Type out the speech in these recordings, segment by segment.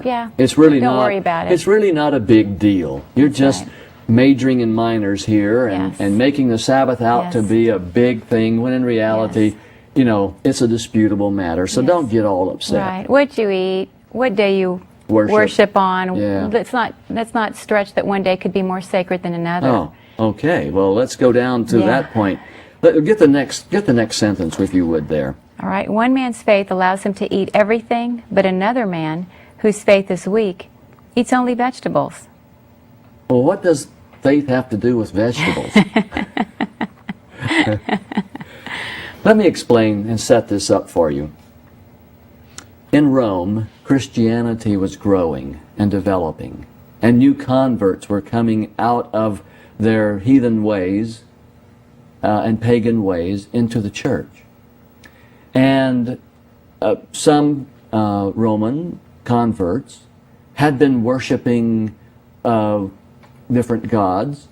Yeah. It's really Don't not, worry about it. It's really not a big deal. You're just right. majoring in minors here and, Yes. and making the Sabbath out Yes. to be a big thing when in reality, Yes. you know, it's a disputable matter. So Yes. don't get all upset. Right. What you eat, what day you worship on. Yeah. Let's not stretch that one day could be more sacred than another. Oh, okay. Well, let's go down to Yeah. that point. Get the next sentence, if you would, there. All right. One man's faith allows him to eat everything, but another man, whose faith is weak, eats only vegetables. Well, what does faith have to do with vegetables? Let me explain and set this up for you. In Rome, Christianity was growing and developing, and new converts were coming out of their heathen ways and pagan ways into the church. And some Roman converts had been worshiping different gods,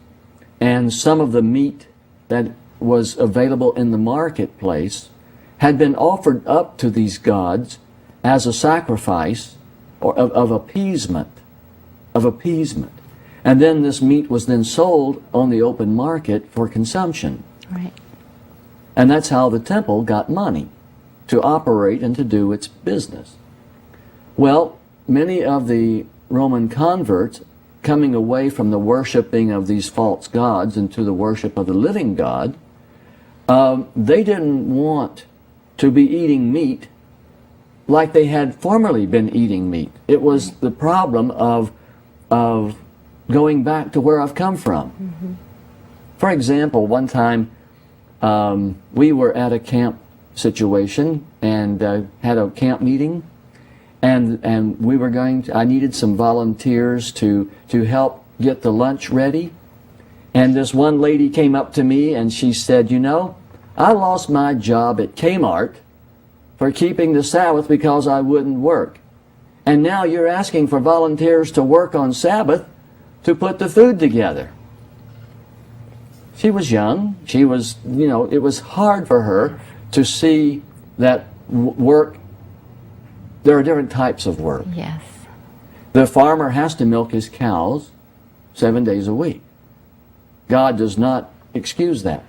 and some of the meat that was available in the marketplace had been offered up to these gods as a sacrifice or of appeasement. And then this meat was then sold on the open market for consumption. Right. And that's how the temple got money to operate and to do its business. Well, many of the Roman converts coming away from the worshiping of these false gods into the worship of the living God, they didn't want to be eating meat like they had formerly been eating meat. It was the problem of going back to where I've come from. Mm-hmm. For example, one time we were at a camp situation and had a camp meeting, and we were I needed some volunteers to help get the lunch ready. And this one lady came up to me and she said, "You know, I lost my job at Kmart for keeping the Sabbath because I wouldn't work. And now you're asking for volunteers to work on Sabbath to put the food together." She was young. She was, you know, it was hard for her to see that work, there are different types of work. Yes. The farmer has to milk his cows 7 days a week. God does not excuse that.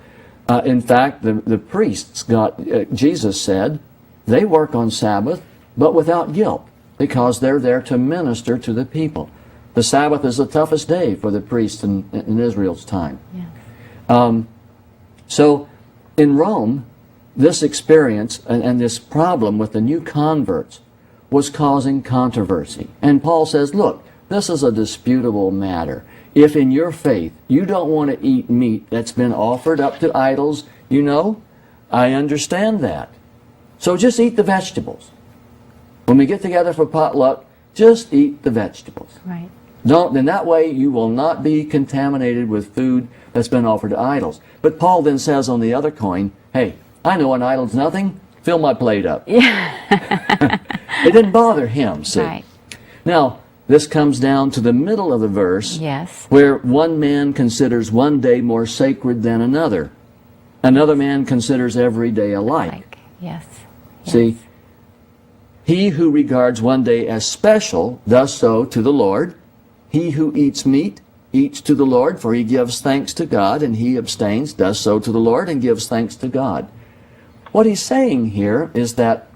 In fact, the priests Jesus said, they work on Sabbath, but without guilt, because they're there to minister to the people. The Sabbath is the toughest day for the priests in Israel's time. Yes. So in Rome, this experience and this problem with the new converts was causing controversy. And Paul says, look, this is a disputable matter. If in your faith you don't want to eat meat that's been offered up to idols, you know, I understand that. So just eat the vegetables. When we get together for potluck, just eat the vegetables. Right. In that way you will not be contaminated with food that's been offered to idols. But Paul then says on the other coin, hey, I know an idol's nothing, fill my plate up. Yeah. It didn't bother him, see. Right. Now, this comes down to the middle of the verse, Yes. where one man considers one day more sacred than another. Another man considers every day alike. Yes. See, he who regards one day as special does so to the Lord. He who eats meat eats to the Lord, for he gives thanks to God, and he abstains, does so to the Lord, and gives thanks to God. What he's saying here is that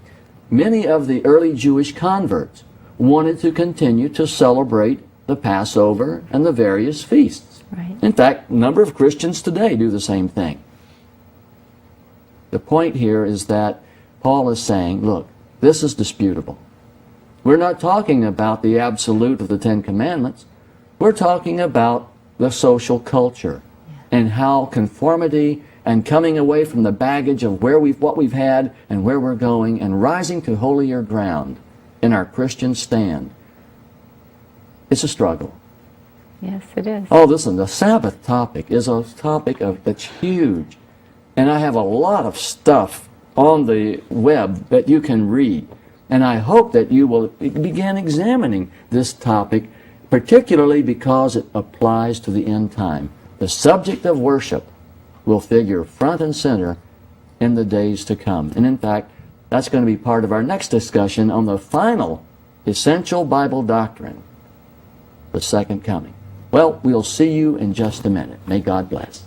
many of the early Jewish converts wanted to continue to celebrate the Passover and the various feasts. Right. In fact, a number of Christians today do the same thing. The point here is that Paul is saying, look, this is disputable. We're not talking about the absolute of the Ten Commandments. We're talking about the social culture and how conformity and coming away from the baggage of what we've had and where we're going and rising to holier ground in our Christian stand. It's a struggle. Yes, it is. Oh, listen, the Sabbath topic is a topic that's huge. And I have a lot of stuff on the web that you can read. And I hope that you will begin examining this topic, particularly because it applies to the end time. The subject of worship will figure front and center in the days to come. And in fact, that's going to be part of our next discussion on the final Essential Bible Doctrine, the Second Coming. Well, we'll see you in just a minute. May God bless.